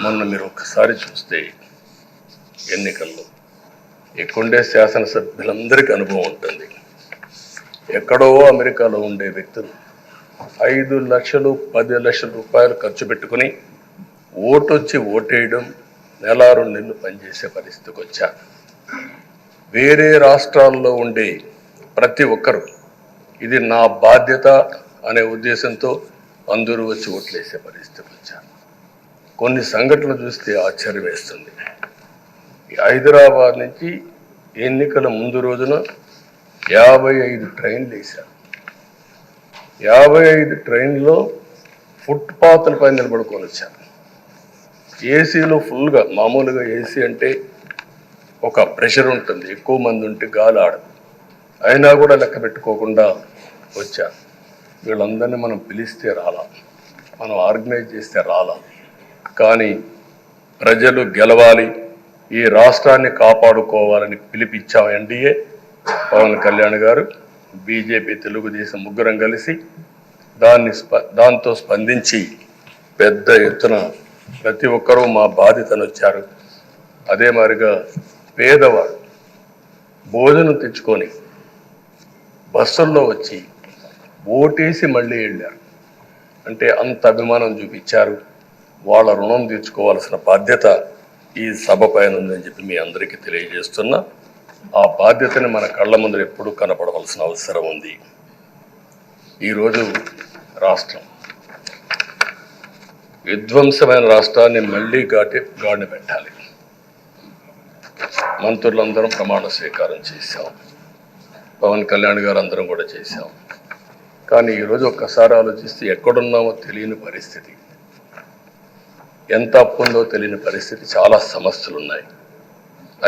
మొన్న మీరు ఒక్కసారి చూస్తే ఎన్నికల్లో ఇక్కడుండే శాసనసభ్యులందరికీ అనుభవం ఉంటుంది. ఎక్కడో అమెరికాలో ఉండే వ్యక్తులు 5 లక్షలు 10 లక్షల రూపాయలు ఖర్చు పెట్టుకుని ఓటొచ్చి ఓటేయడం, నెల 2 నెలలు పనిచేసే పరిస్థితికి వచ్చారు. వేరే రాష్ట్రాల్లో ఉండే ప్రతి ఒక్కరు ఇది నా బాధ్యత అనే ఉద్దేశంతో అందరూ వచ్చి ఓట్లేసే పరిస్థితికి వచ్చారు. కొన్ని సంఘటనలు చూస్తే ఆశ్చర్యం వేస్తుంది. హైదరాబాద్ నుంచి ఎన్నికల ముందు రోజున 55 ట్రైన్లు వేశారు. 55 ట్రైన్లో ఫుట్పాత్ల పైన నిలబడుకొని వచ్చారు. ఏసీలో ఫుల్గా, మామూలుగా ఏసీ అంటే ఒక ప్రెషర్ ఉంటుంది, ఎక్కువ మంది ఉంటే గాలి ఆడదు. అయినా కూడా లెక్క పెట్టుకోకుండా వచ్చారు. వీళ్ళందరినీ మనం పిలిస్తే రాలా, మనం ఆర్గనైజ్ చేస్తే రాలా. కానీ ప్రజలు గెలవాలి, ఈ రాష్ట్రాన్ని కాపాడుకోవాలని పిలిపించాం. ఎన్డీఏ, పవన్ కళ్యాణ్ గారు, బీజేపీ, తెలుగుదేశం ముగ్గురం కలిసి దాంతో స్పందించి పెద్ద ఎత్తున ప్రతి ఒక్కరూ మా బాధ్యతను వచ్చారు. అదే మాదిరిగా పేదవాడు భోజనం తెచ్చుకొని బస్సుల్లో వచ్చి ఓటేసి మళ్ళీ వెళ్ళారు. అంటే అంత అభిమానం చూపించారు. వాళ్ళ రుణం తీర్చుకోవాల్సిన బాధ్యత ఈ సభ పైన ఉందని చెప్పి మీ అందరికీ తెలియజేస్తున్నా. ఆ బాధ్యతని మన కళ్ళ ముందు ఎప్పుడూ కనపడవలసిన అవసరం ఉంది. ఈరోజు రాష్ట్రం విధ్వంసమైన రాష్ట్రాన్ని మళ్ళీ గాడిన పెట్టాలి. మంత్రులందరం ప్రమాణ స్వీకారం చేశాం, పవన్ కళ్యాణ్ గారు అందరం కూడా చేశాం. కానీ ఈరోజు ఒక్కసారి ఆలోచిస్తే ఎక్కడున్నామో తెలియని పరిస్థితి, ఎంత అప్పు ఉందో తెలియని పరిస్థితి, చాలా సమస్యలు ఉన్నాయి.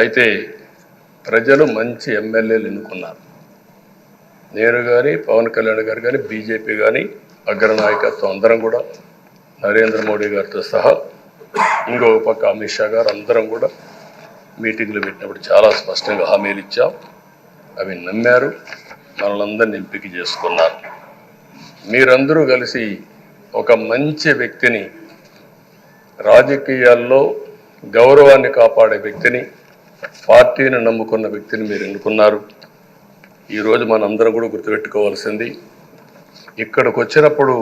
అయితే ప్రజలు మంచి ఎమ్మెల్యేలు ఎన్నుకున్నారు. నేను కానీ, పవన్ కళ్యాణ్ గారు కానీ, బీజేపీ కానీ, అగ్రనాయకత్వం అందరం కూడా, నరేంద్ర మోడీ గారితో సహా ఇంకో పక్క అమిత్ షా గారు అందరం కూడా మీటింగ్లు పెట్టినప్పుడు చాలా స్పష్టంగా హామీలు ఇచ్చాం. అవి నమ్మారు, మనలందరినీ ఎంపిక చేసుకున్నారు. మీరందరూ కలిసి ఒక మంచి వ్యక్తిని, రాజకీయాల్లో గౌరవాన్ని కాపాడే వ్యక్తిని, పార్టీని నమ్ముకున్న వ్యక్తిని మీరు ఎన్నుకున్నారు. ఈరోజు మనందరం కూడా గుర్తుపెట్టుకోవాల్సింది, ఇక్కడికి వచ్చినప్పుడు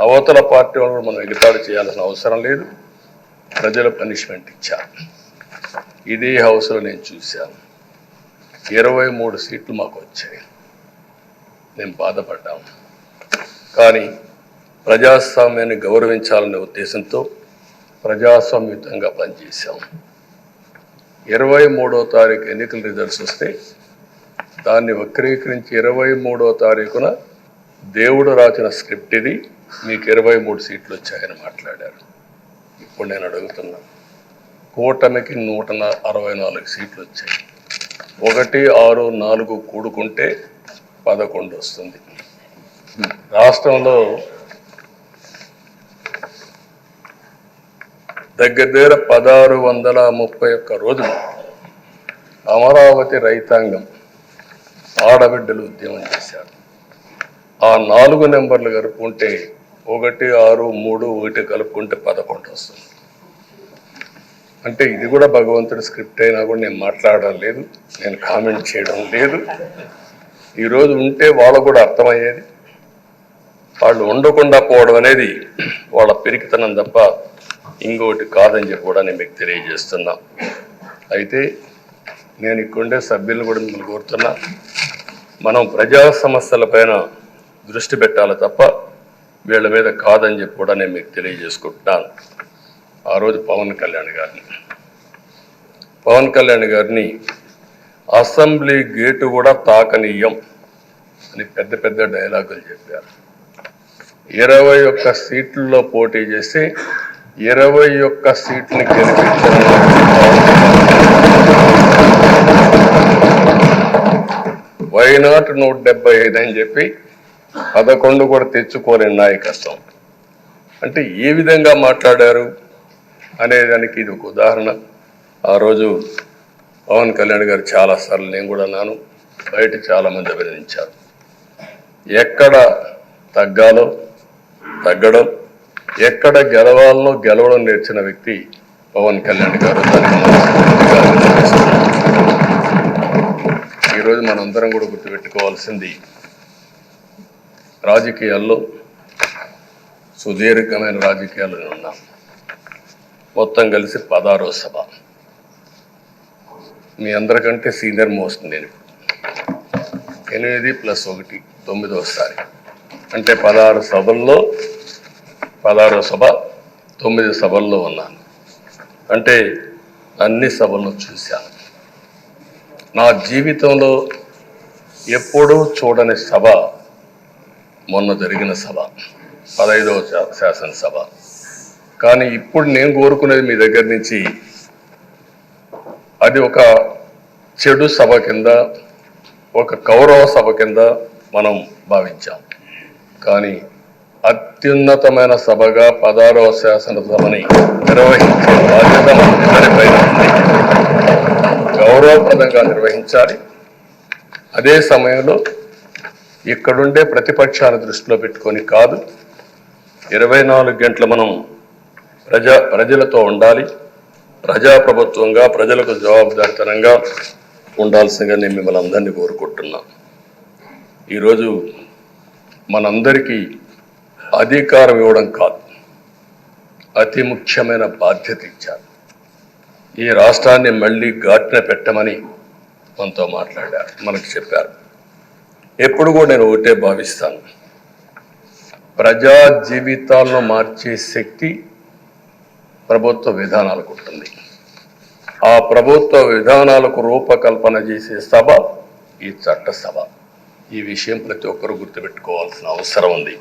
అవతల పార్టీ వాళ్ళు మనం ఎగతాళి చేయాల్సిన అవసరం లేదు. ప్రజల పనిష్మెంట్ ఇచ్చారు. ఇదే హౌస్లో నేను చూశాను. 23 సీట్లు మాకు వచ్చాయి. మేము బాధపడ్డాము. కానీ ప్రజాస్వామ్యాన్ని గౌరవించాలనే ఉద్దేశంతో ప్రజాస్వామ్యుతంగా పనిచేశాం. 23వ తారీఖు ఎన్నికల రిజల్ట్స్ వస్తే దాన్ని వక్రీకరించి 23వ తారీఖున దేవుడు రాసిన స్క్రిప్ట్ ఇది, మీకు 23 సీట్లు వచ్చాయని మాట్లాడారు. ఇప్పుడు నేను అడుగుతున్నా, కూటమికి 164 సీట్లు వచ్చాయి. 1, 6, 4 కూడుకుంటే 11 వస్తుంది. రాష్ట్రంలో దగ్గర 1631 రోజులు అమరావతి రైతాంగం ఆడబిడ్డలు ఉద్యమం చేశారు. ఆ 4 నెంబర్లు కలుపుకుంటే 1, 6, 3, 1 కలుపుకుంటే 11 వస్తుంది. అంటే ఇది కూడా భగవంతుడి స్క్రిప్ట్ అయినా కూడా నేను మాట్లాడడం లేదు, నేను కామెంట్ చేయడం లేదు. ఈరోజు ఉంటే వాళ్ళకు కూడా అర్థమయ్యేది. వాళ్ళు ఉండకుండా పోవడం అనేది వాళ్ళ పిరికితనం తప్ప ఇంకోటి కాదని చెప్పి కూడా నేను మీకు తెలియజేస్తున్నా. అయితే నేను ఇక్కడుండే సభ్యులను కూడా మిమ్మల్ని కోరుతున్నా, మనం ప్రజా సమస్యలపైన దృష్టి పెట్టాలి తప్ప వీళ్ళ మీద కాదని చెప్పి కూడా నేను మీకు తెలియజేసుకుంటున్నాను. ఆ రోజు పవన్ కళ్యాణ్ గారిని అసెంబ్లీ గేటు కూడా తాకనీయం అని పెద్ద పెద్ద డైలాగులు చెప్పారు. 21 సీట్లలో పోటీ చేసి 21 సీట్ని గెలిపించిన వైనాట్ 175 అని చెప్పి 11 కూడా తెచ్చుకోలేని నాయకత్వం. అంటే ఏ విధంగా మాట్లాడారు అనేదానికి ఇది ఒక ఉదాహరణ. ఆ రోజు పవన్ కళ్యాణ్ గారు చాలాసార్లు, నేను కూడా అన్నాను, బయట చాలామంది అభినందించారు. ఎక్కడ తగ్గాలో తగ్గడం, ఎక్కడ గెలవాలనో గెలవడం నేర్చిన వ్యక్తి పవన్ కళ్యాణ్ గారు. దానికి మనస్ఫూర్తిగా అభినందిస్తున్నాను. ఈరోజు మనందరం కూడా గుర్తుపెట్టుకోవాల్సింది, రాజకీయాల్లో సుదీర్ఘమైన రాజకీయాల్లో ఉన్నాం. మొత్తం కలిసి 16వ సభ. మీ అందరికంటే సీనియర్ మోస్ట్ నేను. 8 + 1 9వసారి, అంటే 16 సభల్లో 16వ సభ 9 సభల్లో ఉన్నాను. అంటే అన్ని సభలను చూశాను. నా జీవితంలో ఎప్పుడూ చూడని సభ మొన్న జరిగిన సభ, 15వ శాసనసభ. కానీ ఇప్పుడు నేను కోరుకునేది మీ దగ్గర నుంచి, అది ఒక చెడు సభ కింద, ఒక కౌరవ సభ కింద మనం భావించాం. కానీ అత్యున్నతమైన సభగా 16వ శాసనసభని నిర్వహించే బాధ్యత మనందరిపైన ఉంది. గౌరవప్రదంగా నిర్వహించాలి. అదే సమయంలో ఇక్కడుండే ప్రతిపక్షాల దృష్టిలో పెట్టుకొని కాదు, 24 గంటలు మనం ప్రజలతో ఉండాలి. ప్రజాప్రభుత్వంగా, ప్రజలకు జవాబుదారితనంగా ఉండాల్సిందిగా నేను మిమ్మల్ని అందరినీ కోరుకుంటున్నా. ఈరోజు మనందరికీ అధికారం ఇవ్వడం కాదు, అతి ముఖ్యమైన బాధ్యత ఇచ్చారు. ఈ రాష్ట్రాన్ని మళ్ళీ ఘాట్న పెట్టమని మనతో మాట్లాడారు, మనకు చెప్పారు. ఎప్పుడు కూడా నేను ఒకటే భావిస్తాను, ప్రజా జీవితాలను మార్చే శక్తి ప్రభుత్వ విధానాలకు ఉంటుంది. ఆ ప్రభుత్వ విధానాలకు రూపకల్పన చేసే సభ ఈ చట్టసభ. ఈ విషయం ప్రతి ఒక్కరూ గుర్తుపెట్టుకోవాల్సిన అవసరం ఉంది.